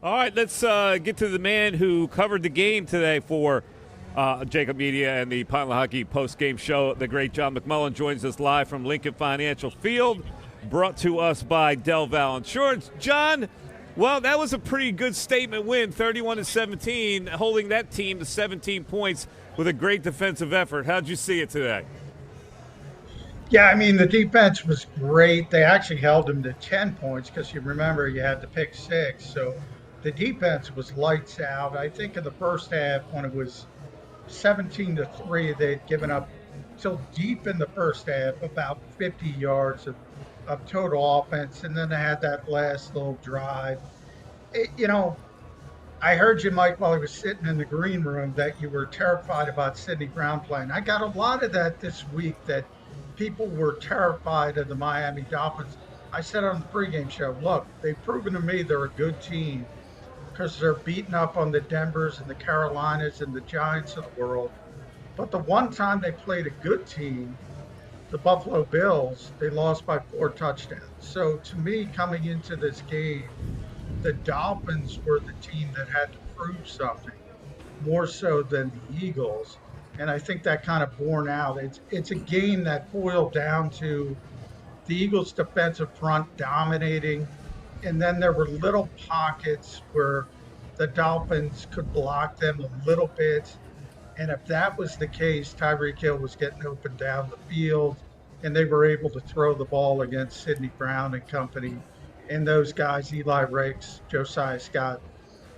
All right, let's get to the man who covered the game today for JAKIB Media and the Pine Hockey post-game show. The great John McMullen joins us live from Lincoln Financial Field, brought to us by Del Val Insurance. John, well, that was a pretty good statement win, 31-17, holding that team to 17 points with a great defensive effort. How'd you see it today? Yeah, I mean, the defense was great. They actually held them to 10 points because you remember you had to pick six. So the defense was lights out. I think in the first half, when it was 17-3, they'd given up till deep in the first half about 50 yards of total offense. And then they had that last little drive. I heard you, Mike, while he was sitting in the green room that you were terrified about Sidney Brown playing. I got a lot of that this week, that people were terrified of the Miami Dolphins. I said on the pregame show, look, they've proven to me they're a good team because they're beating up on the Denvers and the Carolinas and the Giants of the world. But the one time they played a good team, the Buffalo Bills, they lost by 4 touchdowns. So to me, coming into this game, the Dolphins were the team that had to prove something more so than the Eagles. And I think that kind of borne out. It's a game that boiled down to the Eagles' defensive front dominating, and then there were little pockets where the Dolphins could block them a little bit. And if that was the case, Tyreek Hill was getting open down the field, and they were able to throw the ball against Sidney Brown and company, and those guys, Eli Ricks, Josiah Scott,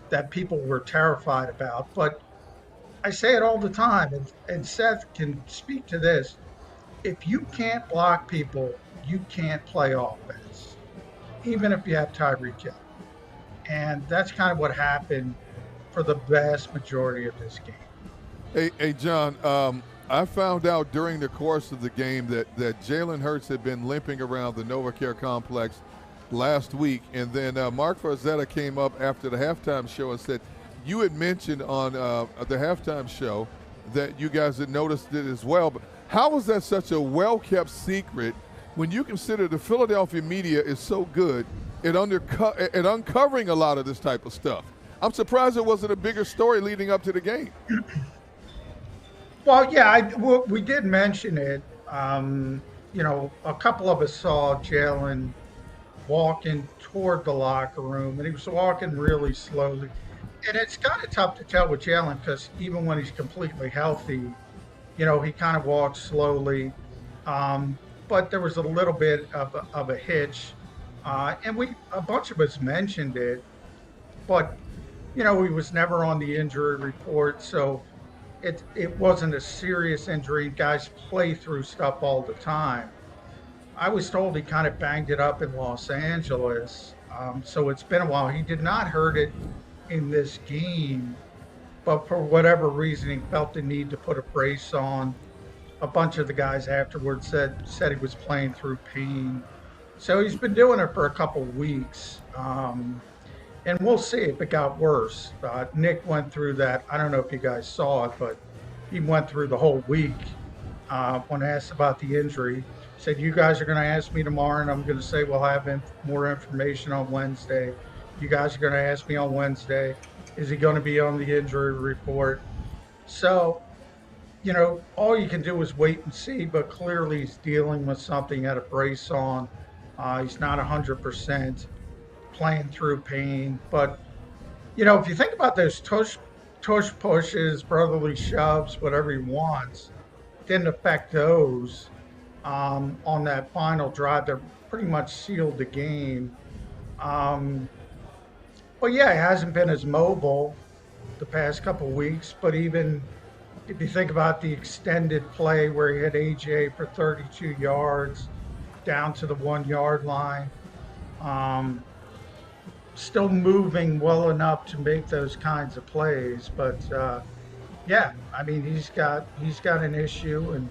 that people were terrified about. But I say it all the time, and Seth can speak to this. If you can't block people, you can't play offense, even if you have Tyreek Hill. And that's kind of what happened for the vast majority of this game. Hey, John, I found out during the course of the game that Jalen Hurts had been limping around the NovaCare complex last week, and then Mark Farzetta came up after the halftime show and said, you had mentioned on the halftime show that you guys had noticed it as well. But how was that such a well-kept secret when you consider the Philadelphia media is so good at uncovering a lot of this type of stuff? I'm surprised it wasn't a bigger story leading up to the game. Well, yeah, we did mention it. A couple of us saw Jalen walking toward the locker room, and he was walking really slowly. And it's kind of tough to tell with Jalen because even when he's completely healthy, he kind of walks slowly. But there was a little bit of a hitch. And a bunch of us mentioned it, but, he was never on the injury report. So it wasn't a serious injury. Guys play through stuff all the time. I was told he kind of banged it up in Los Angeles. So it's been a while. He did not hurt it in this game, but for whatever reason, he felt the need to put a brace on. A bunch of the guys afterwards said he was playing through pain. So he's been doing it for a couple weeks. And we'll see if it got worse. Nick went through that. I don't know if you guys saw it, but he went through the whole week when asked about the injury. Said, you guys are going to ask me tomorrow, and I'm going to say we'll have more information on Wednesday. You guys are going to ask me on Wednesday, is he going to be on the injury report? So, all you can do is wait and see, but clearly he's dealing with something, had a brace on. He's not 100%, playing through pain. But, if you think about those tush pushes, brotherly shoves, whatever he wants, didn't affect those on that final drive that pretty much sealed the game. Well, yeah, he hasn't been as mobile the past couple of weeks, but even if you think about the extended play where he had AJ for 32 yards down to the 1 yard line, still moving well enough to make those kinds of plays. But yeah, I mean, he's got an issue, and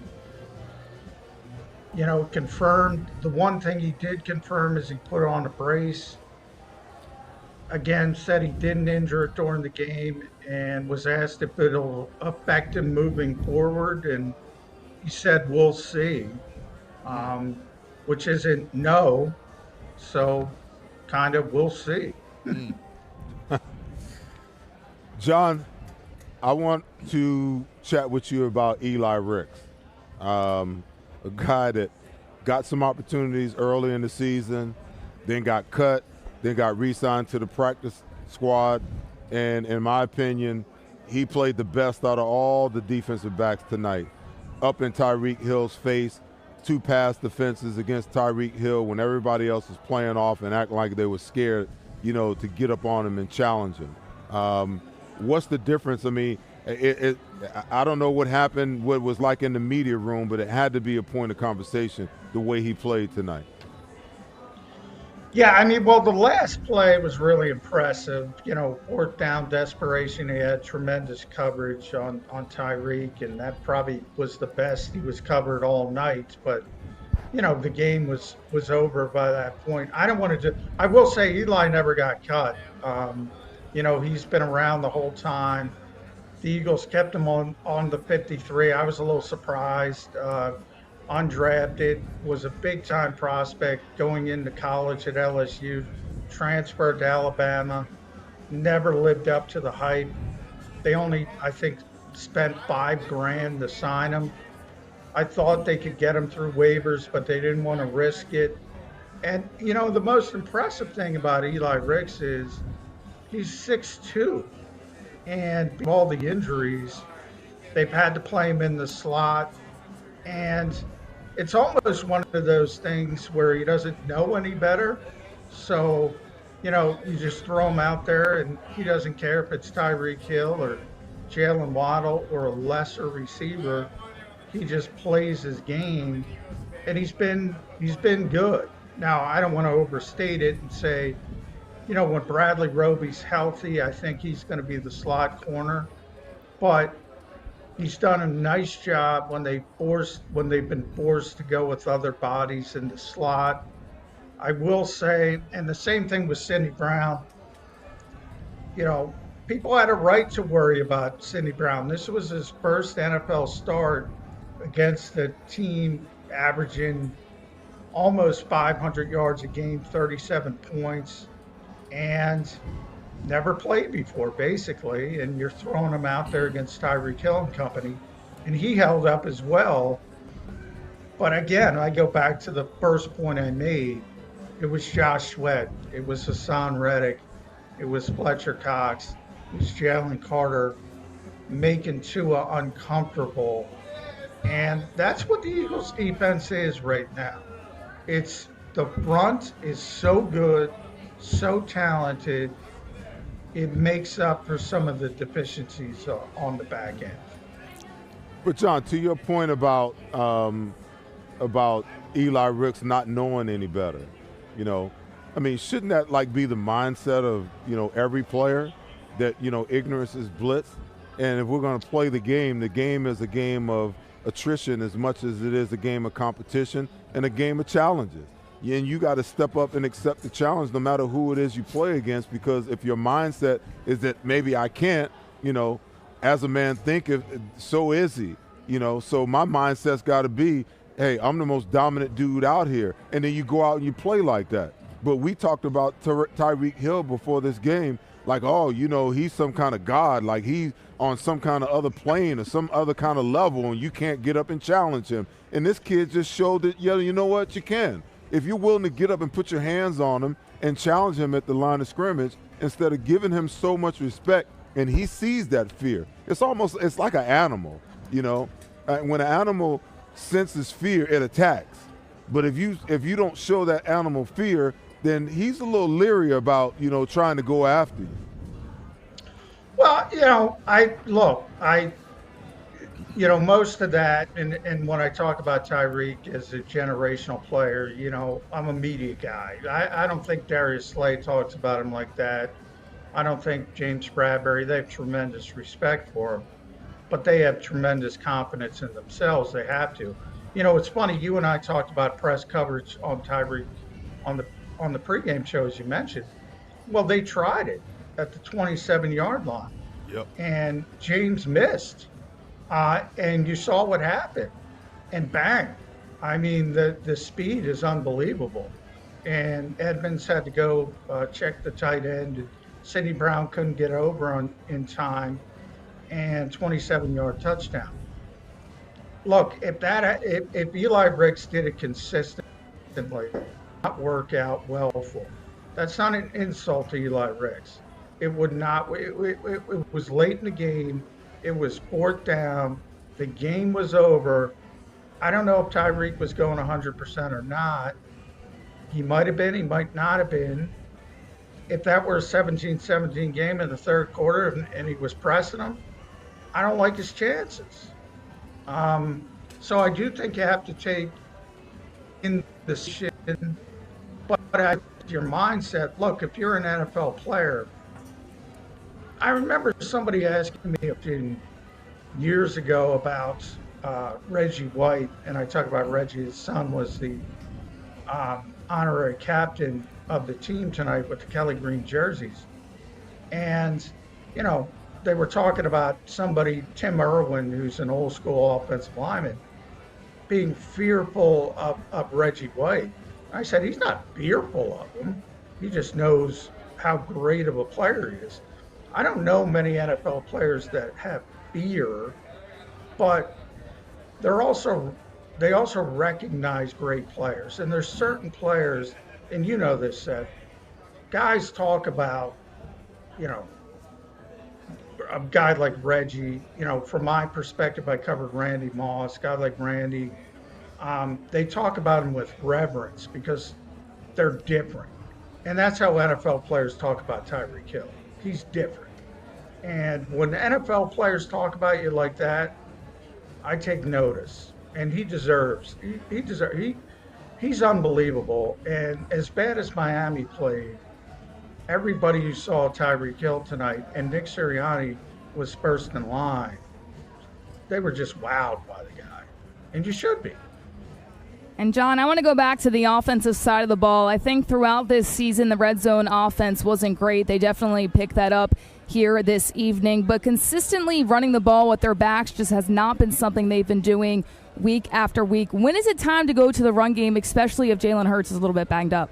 confirmed. The one thing he did confirm is he put on a brace. Again, said he didn't injure it during the game, and was asked if it'll affect him moving forward, and he said, we'll see, which isn't no, so kind of we'll see. John, I want to chat with you about Eli Ricks, a guy that got some opportunities early in the season, then got cut, then got re-signed to the practice squad, and in my opinion, he played the best out of all the defensive backs tonight. Up in Tyreek Hill's face, 2 pass defenses against Tyreek Hill when everybody else was playing off and acting like they were scared, to get up on him and challenge him. What's the difference? I mean, I don't know what happened, what it was like in the media room, but it had to be a point of conversation the way he played tonight. Yeah, I mean, well, the last play was really impressive. 4th down desperation. He had tremendous coverage on Tyreek, and that probably was the best he was covered all night. But, the game was over by that point. I will say Eli never got cut. He's been around the whole time. The Eagles kept him on the 53. I was a little surprised. Undrafted, was a big-time prospect going into college at LSU, transferred to Alabama, never lived up to the hype. They only, I think, spent $5,000 to sign him. I thought they could get him through waivers, but they didn't want to risk it. And, the most impressive thing about Eli Ricks is he's 6'2", and all the injuries, they've had to play him in the slot. And it's almost one of those things where he doesn't know any better. So, you just throw him out there and he doesn't care if it's Tyreek Hill or Jalen Waddle or a lesser receiver. He just plays his game, and he's been good. Now, I don't want to overstate it and say, when Bradley Roby's healthy, I think he's going to be the slot corner. But he's done a nice job when they've been forced to go with other bodies in the slot. I will say, and the same thing with Sidney Brown. People had a right to worry about Sidney Brown. This was his first NFL start against a team averaging almost 500 yards a game, 37 points, and never played before, basically, and you're throwing him out there against Tyreek Hill and company, and he held up as well. But again, I go back to the first point I made. It was Josh Sweat. It was Hassan Reddick. It was Fletcher Cox. It was Jalen Carter making Tua uncomfortable. And that's what the Eagles defense is right now. It's the front is so good, so talented, it makes up for some of the deficiencies on the back end. But John, to your point about Eli Ricks not knowing any better, shouldn't that be the mindset of every player, that ignorance is bliss, and if we're going to play the game is a game of attrition as much as it is a game of competition and a game of challenges. And you got to step up and accept the challenge no matter who it is you play against, because if your mindset is that maybe I can't, as a man thinketh, so is he. So my mindset's got to be, hey, I'm the most dominant dude out here. And then you go out and you play like that. But we talked about Tyreek Hill before this game, he's some kind of god, like he's on some kind of other plane or some other kind of level, and you can't get up and challenge him. And this kid just showed that, you know what, you can. If you're willing to get up and put your hands on him and challenge him at the line of scrimmage, instead of giving him so much respect, and he sees that fear. It's like an animal, when an animal senses fear, it attacks. But if you don't show that animal fear, then he's a little leery about, trying to go after you. Well, most of that, and when I talk about Tyreek as a generational player, I'm a media guy. I don't think Darius Slay talks about him like that. I don't think James Bradbury, they have tremendous respect for him, but they have tremendous confidence in themselves. They have to. It's funny, you and I talked about press coverage on Tyreek on the pregame show, as you mentioned. Well, they tried it at the 27-yard line. Yep. And James missed. And you saw what happened. And bang. I mean, the speed is unbelievable. And Edmonds had to go check the tight end Sidney Brown couldn't get over in time, and 27-yard touchdown. Look, if Eli Ricks did it consistently, not work out well for him. That's not an insult to Eli Ricks. It would not. It was late in the game. It was fourth down. The game was over. I don't know if Tyreek was going 100% or not. He might have been. He might not have been. If that were a 17-17 game in the third quarter and he was pressing him, I don't like his chances. So I do think you have to take in the shit, but your mindset. Look, if you're an NFL player, I remember somebody asking me a few years ago about Reggie White, and I talk about Reggie. His son was the honorary captain of the team tonight with the Kelly Green jerseys, and they were talking about somebody, Tim Irwin, who's an old school offensive lineman, being fearful of Reggie White. I said, he's not fearful of him. He just knows how great of a player he is. I don't know many NFL players that have fear, but they also recognize great players. And there's certain players, and you know this, Seth, guys talk about, a guy like Reggie, from my perspective, I covered Randy Moss, a guy like Randy. They talk about him with reverence because they're different. And that's how NFL players talk about Tyreek Hill. He's different. And when NFL players talk about you like that, I take notice. And he deserves. He's unbelievable. And as bad as Miami played, everybody who saw Tyreek Hill tonight, and Nick Sirianni was first in line, they were just wowed by the guy. And you should be. And, John, I want to go back to the offensive side of the ball. I think throughout this season, the red zone offense wasn't great. They definitely picked that up here this evening. But consistently running the ball with their backs just has not been something they've been doing week after week. When is it time to go to the run game, especially if Jalen Hurts is a little bit banged up?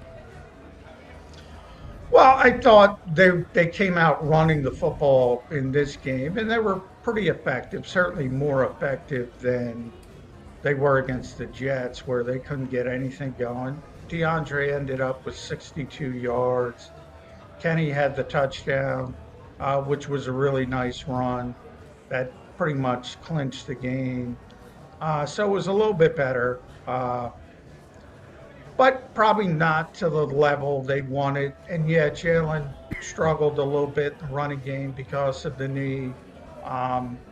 Well, I thought they came out running the football in this game, and they were pretty effective, certainly more effective than they were against the Jets, where they couldn't get anything going. DeAndre ended up with 62 yards. Kenny had the touchdown, which was a really nice run that pretty much clinched the game. So it was a little bit better, but probably not to the level they wanted. And yeah, Jalen struggled a little bit in the running game because of the knee,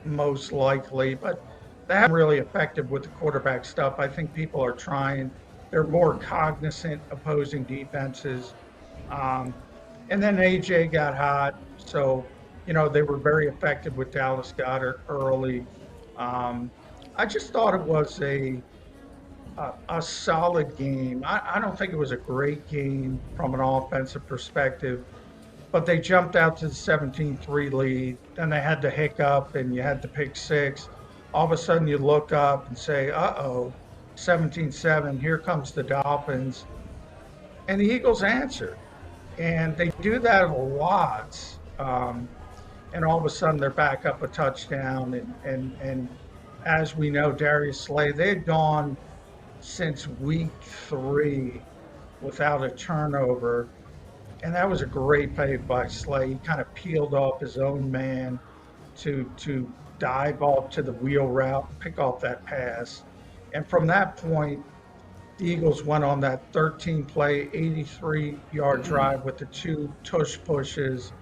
most likely, but they're really effective with the quarterback stuff. I think people are trying. They're more cognizant opposing defenses. And then AJ got hot. So, they were very effective with Dallas Goedert early. I just thought it was a solid game. I don't think it was a great game from an offensive perspective, but they jumped out to the 17-3 lead. Then they had the hiccup and you had the pick six. All of a sudden you look up and say, 17-7, here comes the Dolphins. And the Eagles answered. And they do that a lot. And all of a sudden they're back up a touchdown. And as we know, Darius Slay, they had gone since week 3 without a turnover. And that was a great play by Slay. He kind of peeled off his own man to dive off to the wheel route, pick off that pass. And from that point, the Eagles went on that 13-play, 83-yard drive with the 2 tush pushes.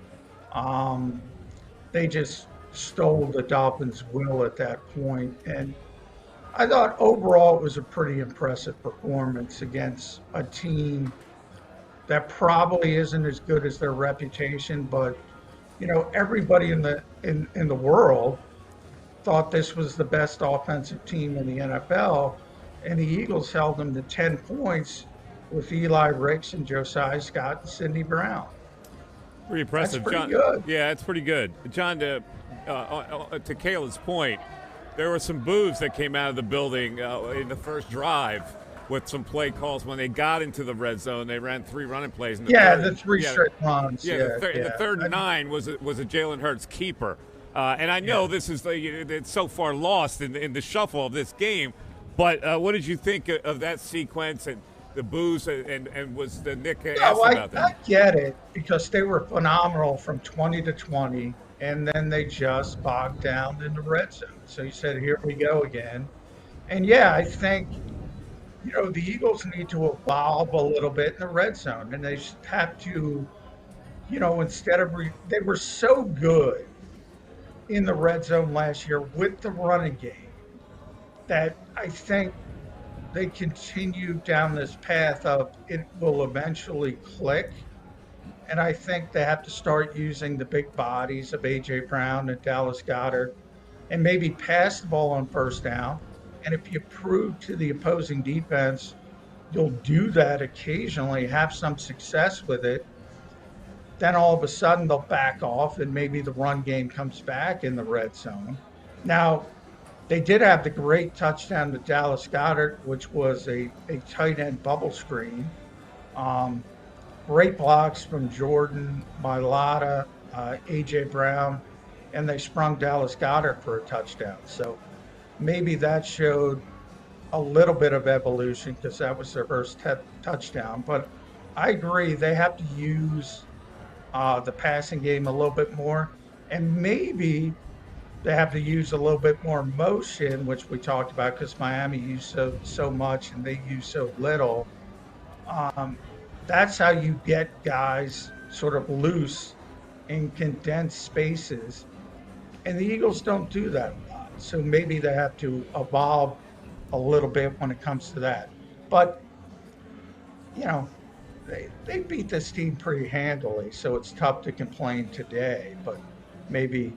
They just stole the Dolphins' will at that point. And I thought overall it was a pretty impressive performance against a team that probably isn't as good as their reputation, but everybody in the world thought this was the best offensive team in the NFL, and the Eagles held them to 10 points with Eli Ricks and Josiah Scott and Sidney Brown. Pretty impressive, That's John. pretty good. Yeah, it's pretty good. John, to Kayla's point, there were some boos that came out of the building in the first drive. with some play calls when they got into the red zone. They ran 3 running plays. In the Yeah, third, the 3 straight runs. The third and 9 was a Jalen Hurts keeper. And I know this is it's so far lost in the shuffle of this game, but what did you think of that sequence and the boos and was the Nick asked about that? I get it because they were phenomenal from 20 to 20, and then they just bogged down in the red zone. So you said, here we go again. And yeah, I think the Eagles need to evolve a little bit in the red zone, and they just have to, instead of they were so good in the red zone last year with the running game that I think they continue down this path of it will eventually click. And I think they have to start using the big bodies of A.J. Brown and Dallas Goedert and maybe pass the ball on first down. And if you prove to the opposing defense you'll do that occasionally, have some success with it, then all of a sudden they'll back off and maybe the run game comes back in the red zone. Now, they did have the great touchdown to Dallas Goedert, which was a tight end bubble screen. Great blocks from Jordan, Mailata, A.J. Brown, and they sprung Dallas Goedert for a touchdown. So maybe that showed a little bit of evolution because that was their first touchdown. But I agree, they have to use the passing game a little bit more, and maybe they have to use a little bit more motion, which we talked about because Miami used so much and they use so little. That's how you get guys sort of loose in condensed spaces, and the Eagles don't do that a lot. So maybe they have to evolve a little bit when it comes to that. But they beat this team pretty handily, so it's tough to complain today. But maybe,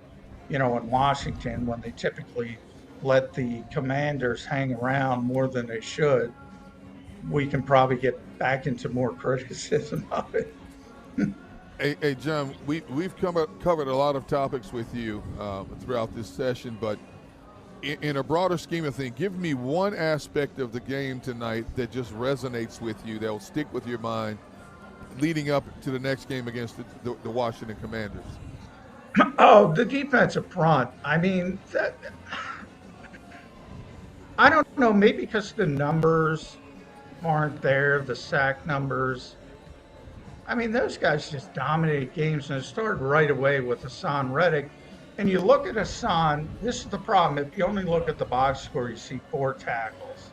in Washington, when they typically let the Commanders hang around more than they should, we can probably get back into more criticism of it. Hey, John, we've covered a lot of topics with you throughout this session, but in a broader scheme of things, give me one aspect of the game tonight that just resonates with you, that will stick with your mind leading up to the next game against the Washington Commanders. Oh, the defensive front. I mean, I don't know, maybe because the numbers aren't there, the sack numbers. I mean, those guys just dominated games, and it started right away with Hassan Reddick. And you look at Hassan, this is the problem. If you only look at the box score, you see 4 tackles,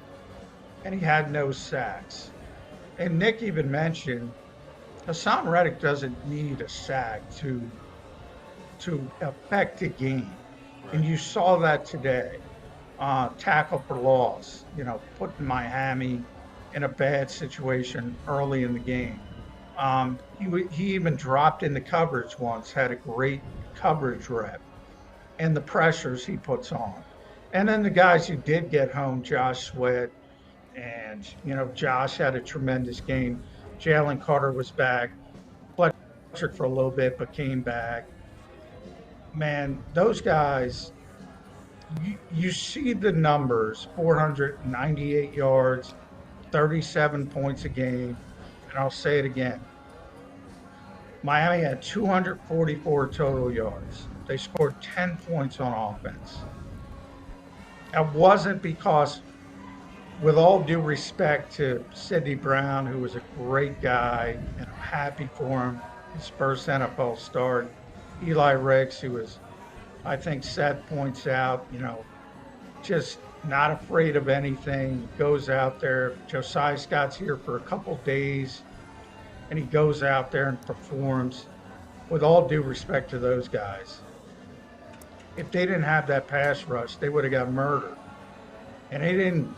and he had no sacks. And Nick even mentioned Hassan Reddick doesn't need a sack to affect a game. Right. And you saw that today. Tackle for loss, putting Miami in a bad situation early in the game. He even dropped into coverage once, had a great coverage rep, and the pressures he puts on. And then the guys who did get home, Josh Sweat, and, Josh had a tremendous game. Jalen Carter was back, Fletcher for a little bit, but came back. Man, those guys, you see the numbers, 498 yards, 37 points a game. And I'll say it again. Miami had 244 total yards. They scored 10 points on offense. That wasn't because, with all due respect to Sidney Brown, who was a great guy, and I'm happy for him, his first NFL start. Eli Ricks, who was, I think Seth points out, just not afraid of anything, goes out there. Josiah Scott's here for a couple days, and he goes out there and performs. With all due respect to those guys, if they didn't have that pass rush, they would have got murdered. And they didn't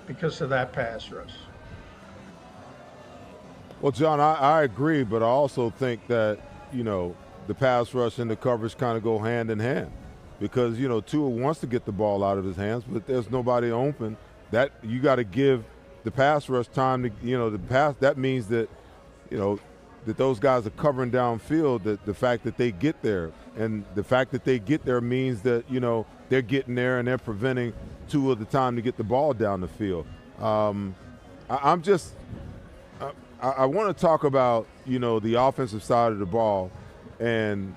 because of that pass rush. Well, John, I agree, but I also think that, the pass rush and the coverage kind of go hand in hand. Because, Tua wants to get the ball out of his hands, but there's nobody open. That you got to give the pass rush time to, the pass. That means that, that those guys are covering downfield, that the fact that they get there. And the fact that they get there means that, they're getting there and they're preventing Tua the time to get the ball down the field. I want to talk about, the offensive side of the ball. And,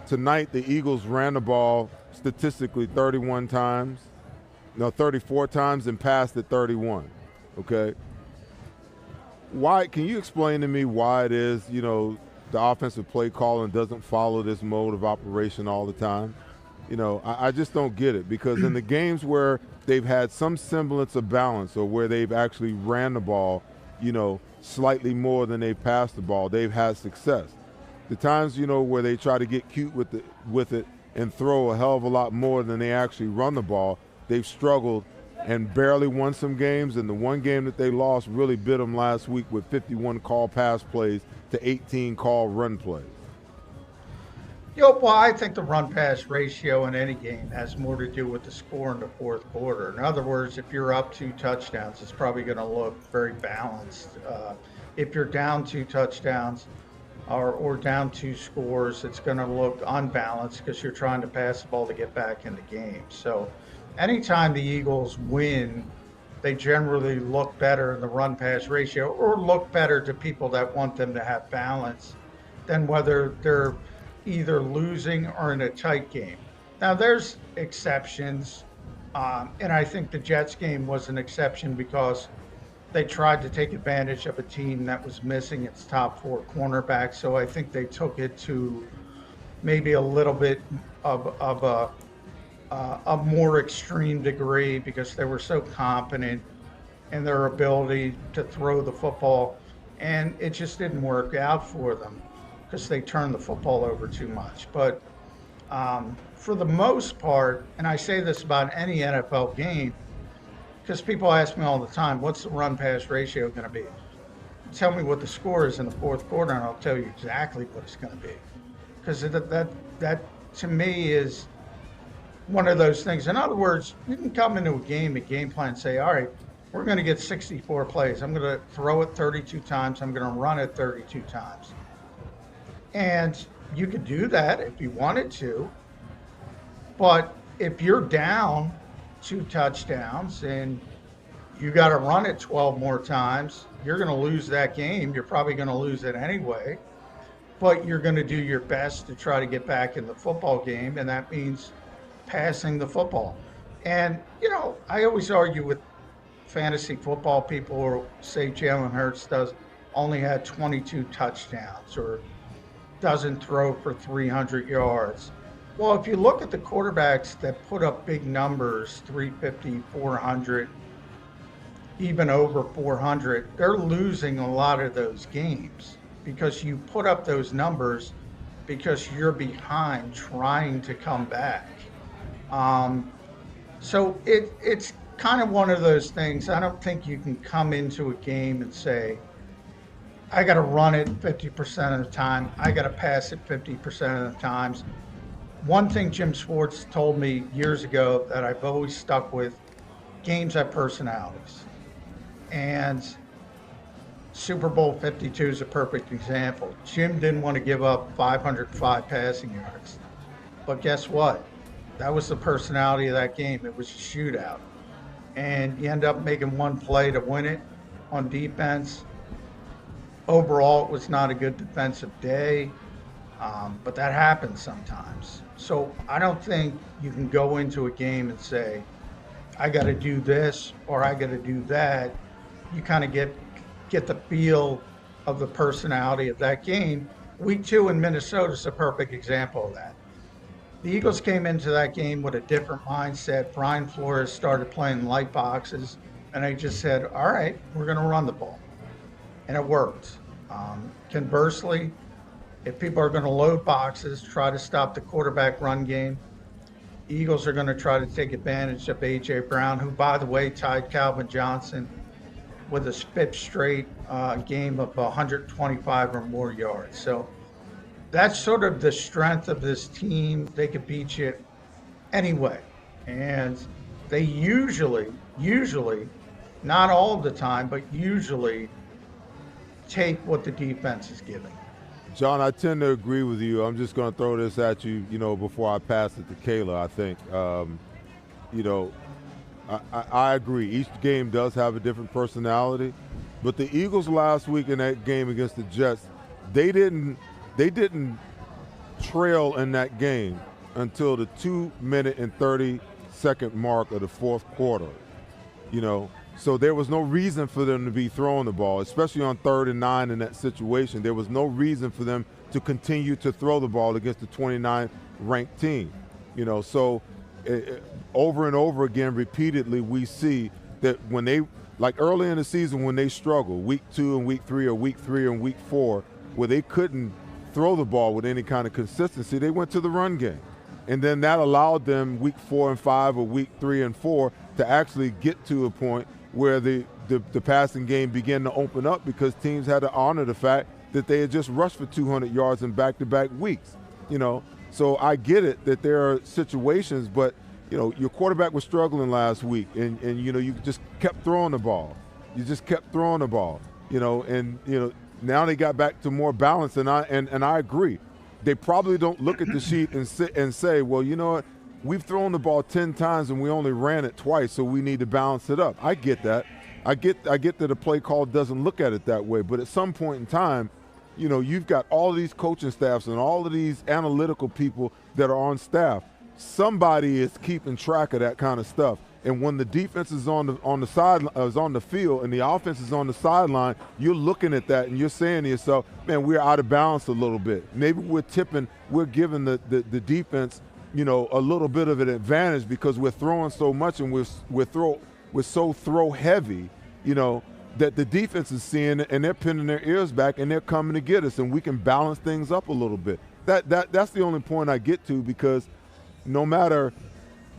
tonight the Eagles ran the ball statistically 34 times and passed it 31, okay? Why? Can you explain to me why it is, the offensive play calling doesn't follow this mode of operation all the time? I just don't get it, because in the games where they've had some semblance of balance, or where they've actually ran the ball, slightly more than they've passed the ball, they've had success. The times, where they try to get cute with it and throw a hell of a lot more than they actually run the ball, they've struggled and barely won some games. And the one game that they lost really bit them last week with 51 call pass plays to 18 call run plays. Well, I think the run-pass ratio in any game has more to do with the score in the fourth quarter. In other words, if you're up 2 touchdowns, it's probably going to look very balanced. If you're down 2 touchdowns or down 2 scores, it's going to look unbalanced because you're trying to pass the ball to get back in the game. So anytime the Eagles win, they generally look better in the run-pass ratio, or look better to people that want them to have balance, than whether they're either losing or in a tight game. Now, there's exceptions, and I think the Jets game was an exception because they tried to take advantage of a team that was missing its top 4 cornerbacks. So I think they took it to maybe a little bit of a more extreme degree, because they were so confident in their ability to throw the football, and it just didn't work out for them because they turned the football over too much. But for the most part, and I say this about any NFL game, because people ask me all the time, what's the run-pass ratio going to be? Tell me what the score is in the fourth quarter, and I'll tell you exactly what it's going to be. Because that to me is one of those things. In other words, you can come into a game plan and say, all right, we're going to get 64 plays. I'm going to throw it 32 times. I'm going to run it 32 times. And you could do that if you wanted to. But if you're down 2 touchdowns and you got to run it 12 more times, you're going to lose that game. You're probably going to lose it anyway. But you're going to do your best to try to get back in the football game, and that means passing the football. And, I always argue with fantasy football people who say Jalen Hurts only had 22 touchdowns or doesn't throw for 300 yards. Well, if you look at the quarterbacks that put up big numbers, 350, 400, even over 400, they're losing a lot of those games because you put up those numbers because you're behind trying to come back. So it's kind of one of those things. I don't think you can come into a game and say, I got to run it 50% of the time. I got to pass it 50% of the times. One thing Jim Schwartz told me years ago that I've always stuck with, games have personalities. And Super Bowl 52 is a perfect example. Jim didn't want to give up 505 passing yards. But guess what? That was the personality of that game. It was a shootout. And you end up making one play to win it on defense. Overall, it was not a good defensive day, but that happens sometimes. So I don't think you can go into a game and say, I got to do this or I got to do that. You kind of get the feel of the personality of that game. Week 2 in Minnesota is a perfect example of that. The Eagles came into that game with a different mindset. Brian Flores started playing light boxes, and they just said, all right, we're going to run the ball. And it worked. Conversely, if people are going to load boxes, try to stop the quarterback run game, the Eagles are going to try to take advantage of A.J. Brown, who, by the way, tied Calvin Johnson with a 5th straight game of 125 or more yards. So that's sort of the strength of this team. They could beat you anyway. And they usually, not all the time, but usually take what the defense is giving. John, I tend to agree with you. I'm just going to throw this at you, before I pass it to Kayla, I think. I agree. Each game does have a different personality, but the Eagles last week in that game against the Jets, they didn't trail in that game until the 2-minute and 30-second mark of the fourth quarter. So there was no reason for them to be throwing the ball, especially on 3rd and 9 in that situation. There was no reason for them to continue to throw the ball against the 29th ranked team. So over and over again, repeatedly, we see that when they, like early in the season when they struggle, week 2 and week 3 or week 3 and week 4, where they couldn't throw the ball with any kind of consistency, they went to the run game. And then that allowed them week 4 and 5 or week 3 and 4 to actually get to a point where the passing game began to open up because teams had to honor the fact that they had just rushed for 200 yards in back-to-back weeks. So I get it that there are situations, but your quarterback was struggling last week, and you just kept throwing the ball. Now they got back to more balance, and I agree. They probably don't look at the sheet and say, well, you know what, we've thrown the ball 10 times and we only ran it twice, so we need to balance it up. I get that. I get that a play call doesn't look at it that way, but at some point in time, you've got all of these coaching staffs and all of these analytical people that are on staff. Somebody is keeping track of that kind of stuff. And when the defense is on the field and the offense is on the sideline, you're looking at that and you're saying to yourself, man, we're out of balance a little bit. Maybe we're giving the defense, a little bit of an advantage because we're throwing so much and we're so throw heavy, that the defense is seeing it and they're pinning their ears back and they're coming to get us, and we can balance things up a little bit. That's the only point I get to, because no matter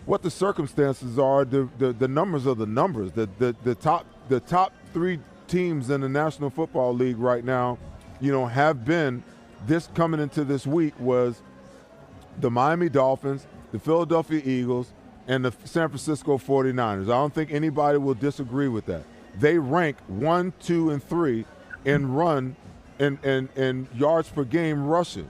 what the circumstances are, the numbers are the numbers. The top 3 teams in the National Football League right now, have been, this coming into this week, was the Miami Dolphins, the Philadelphia Eagles, and the San Francisco 49ers. I don't think anybody will disagree with that. They rank 1, 2, and 3 in run and yards per game rushing.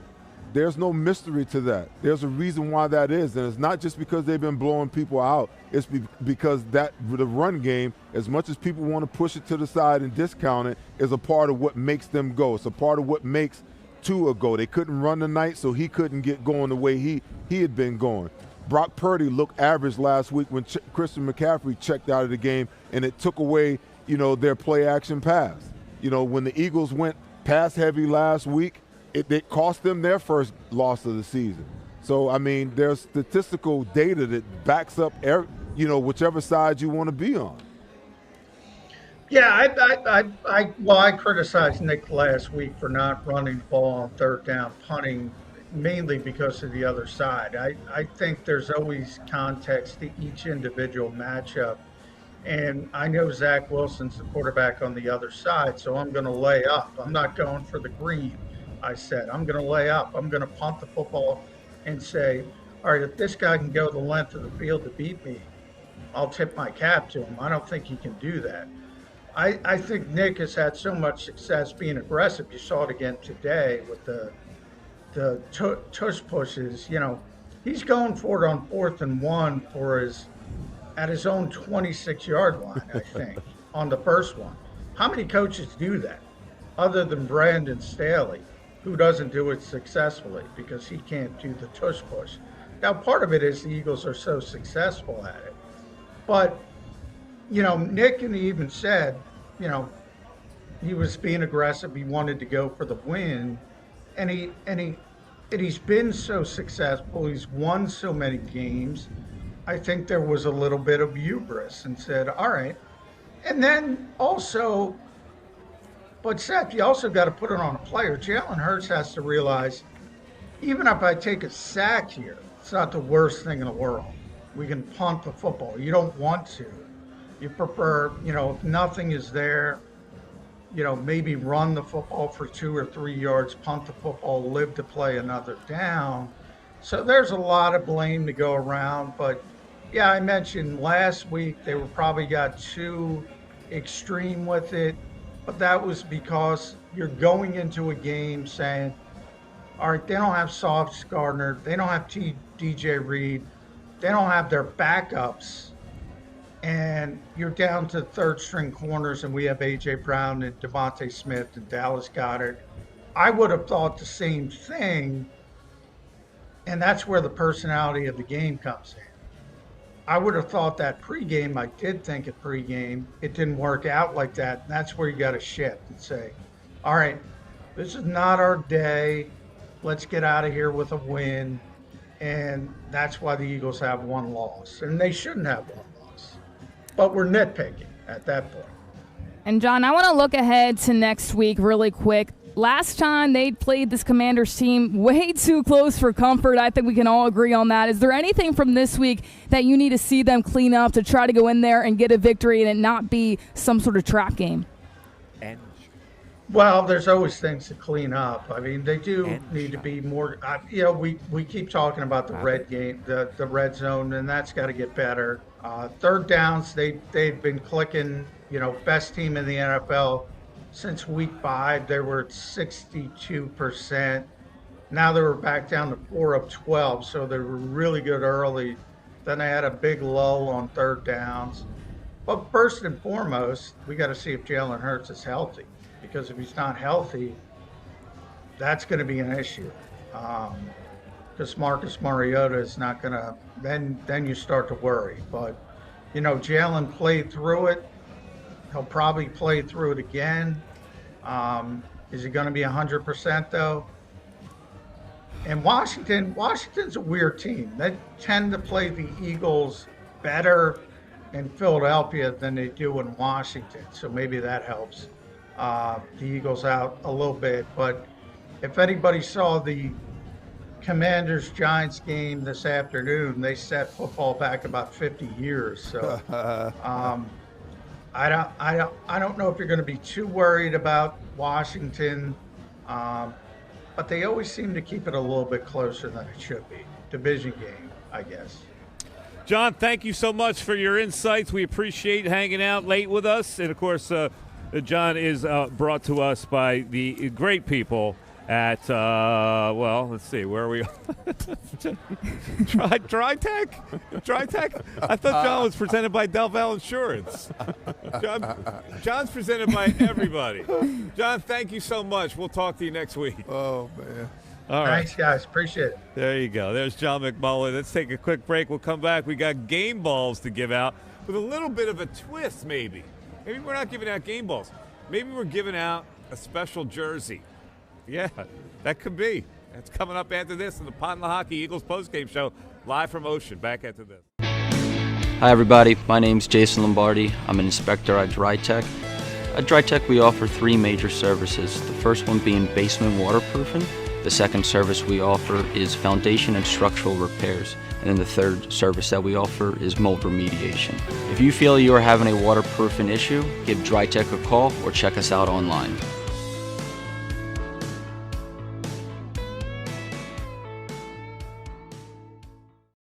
There's no mystery to that. There's a reason why that is, and it's not just because they've been blowing people out. It's because the run game, as much as people want to push it to the side and discount it, is a part of what makes them go. It's a part of what makes Tua go. They couldn't run tonight, so he couldn't get going the way he had been going. Brock Purdy looked average last week when Christian McCaffrey checked out of the game, and it took away, their play-action pass. When the Eagles went pass-heavy last week, it cost them their first loss of the season. So, I mean, there's statistical data that backs up, whichever side you want to be on. Yeah, I criticized Nick last week for not running the ball on 3rd down, punting, mainly because of the other side. I think there's always context to each individual matchup. And I know Zach Wilson's the quarterback on the other side, so I'm going to lay up. I'm not going for the green. I said, I'm going to lay up. I'm going to punt the football and say, all right, if this guy can go the length of the field to beat me, I'll tip my cap to him. I don't think he can do that. I think Nick has had so much success being aggressive. You saw it again today with the tush pushes. He's going for it on 4th and 1 at his own 26-yard line, I think, on the first one. How many coaches do that other than Brandon Staley, who doesn't do it successfully because he can't do the tush push? Now, part of it is the Eagles are so successful at it. But, Nick even said, he was being aggressive. He wanted to go for the win. And he's been so successful. He's won so many games. I think there was a little bit of hubris and said, all right. And then also, but Seth, you also got to put it on a player. Jalen Hurts has to realize, even if I take a sack here, it's not the worst thing in the world. We can punt the football. You don't want to. You prefer, if nothing is there, maybe run the football for 2 or 3 yards, punt the football, live to play another down. So there's a lot of blame to go around. But, yeah, I mentioned last week they were probably got too extreme with it. But that was because you're going into a game saying, all right, they don't have Sauce Gardner. They don't have DJ Reed. They don't have their backups. and you're down to third string corners, and we have A.J. Brown and Devontae Smith and Dallas Goedert, I would have thought the same thing, and that's where the personality of the game comes in. I would have thought that pregame, I did think it pregame, it didn't work out like that, and that's where you got to shift and say, all right, this is not our day, let's get out of here with a win, and that's why the Eagles have one loss, and they shouldn't have one loss, but we're nitpicking at that point. And John, I want to look ahead to next week really quick. Last time they played this Commanders team way too close for comfort. I think we can all agree on that. Is there anything from this week that you need to see them clean up to try to go in there and get a victory and it not be some sort of trap game? Well, there's always things to clean up. I mean, they do need to be more, we keep talking about the red game, the red zone, and that's got to get better. Third downs, they've been clicking, best team in the NFL. Since week 5, they were at 62%. Now they were back down to 4 of 12, so they were really good early. Then they had a big lull on third downs. But first and foremost, we got to see if Jalen Hurts is healthy, because if he's not healthy, that's going to be an issue. Because Marcus Mariota is not going to. Then you start to worry. But Jalen played through it. He'll probably play through it again. Is he going to be 100% though? And Washington's a weird team. They tend to play the Eagles better in Philadelphia than they do in Washington. So maybe that helps the Eagles out a little bit. But if anybody saw the Commanders-Giants game this afternoon, they set football back about 50 years. So I don't know if you're going to be too worried about Washington, but they always seem to keep it a little bit closer than it should be. Division game, I guess. John, thank you so much for your insights. We appreciate hanging out late with us. And, of course, John is brought to us by the great people at, let's see, where are we? Tri-Tech? I thought John was presented by Del Valle Insurance. John's presented by everybody. John, thank you so much. We'll talk to you next week. Oh, man. All right. Thanks, guys. Appreciate it. There you go. There's John McMullen. Let's take a quick break. We'll come back. We got game balls to give out with a little bit of a twist, maybe. Maybe we're not giving out game balls. Maybe we're giving out a special jersey. Yeah, that could be. That's coming up after this in the Pond Hockey Eagles postgame show, live from Ocean. Back after this. Hi, everybody. My name's Jason Lombardi. I'm an inspector at DryTech. At DryTech, we offer 3 major services. The first one being basement waterproofing. The second service we offer is foundation and structural repairs. And then the third service that we offer is mold remediation. If you feel you are having a waterproofing issue, give DryTech a call or check us out online.